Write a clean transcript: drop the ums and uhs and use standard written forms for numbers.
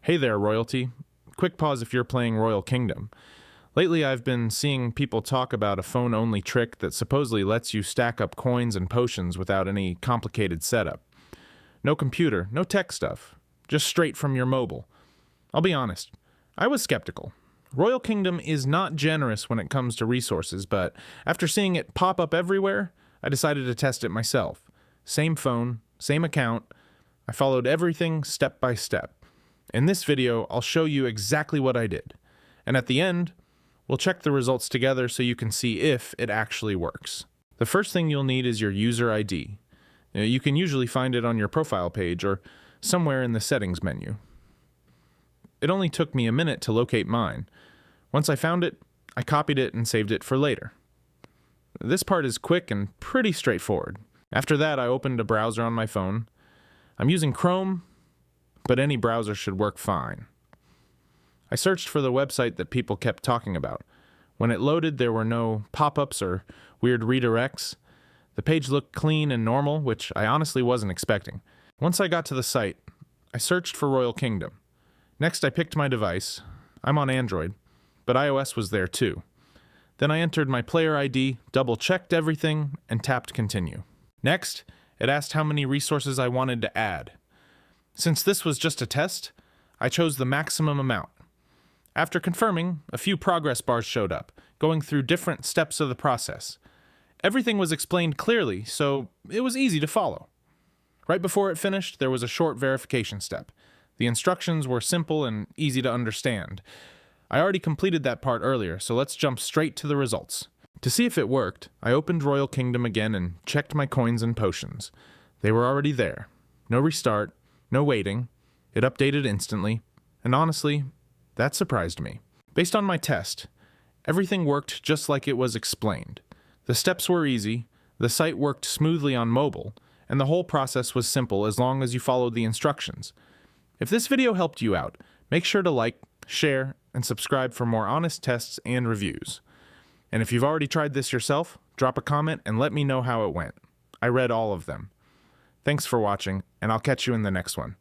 Hey there, Royalty. Quick pause if you're playing Royal Kingdom. Lately, I've been seeing people talk about a phone-only trick that supposedly lets you stack up coins and potions without any complicated setup. No computer, no tech stuff, just straight from your mobile. I'll be honest, I was skeptical. Royal Kingdom is not generous when it comes to resources, but after seeing it pop up everywhere, I decided to test it myself. Same phone, same account. I followed everything step by step. In this video, I'll show you exactly what I did. And at the end, we'll check the results together so you can see if it actually works. The first thing you'll need is your user ID. You can usually find it on your profile page or somewhere in the settings menu. It only took me a minute to locate mine. Once I found it, I copied it and saved it for later. This part is quick and pretty straightforward. After that, I opened a browser on my phone. I'm using Chrome, but any browser should work fine. I searched for the website that people kept talking about. When it loaded, there were no pop-ups or weird redirects. The page looked clean and normal, which I honestly wasn't expecting. Once I got to the site, I searched for Royal Kingdom. Next, I picked my device. I'm on Android, but iOS was there too. Then I entered my player ID, double-checked everything, and tapped Continue. Next, it asked how many resources I wanted to add. Since this was just a test, I chose the maximum amount. After confirming, a few progress bars showed up, going through different steps of the process. Everything was explained clearly, so it was easy to follow. Right before it finished, there was a short verification step. The instructions were simple and easy to understand. I already completed that part earlier, so let's jump straight to the results. To see if it worked, I opened Royal Kingdom again and checked my coins and potions. They were already there. No restart, no waiting. It updated instantly, and honestly, that surprised me. Based on my test, everything worked just like it was explained. The steps were easy, the site worked smoothly on mobile, and the whole process was simple as long as you followed the instructions. If this video helped you out, make sure to like, share, and subscribe for more honest tests and reviews. And if you've already tried this yourself, drop a comment and let me know how it went. I read all of them. Thanks for watching, and I'll catch you in the next one.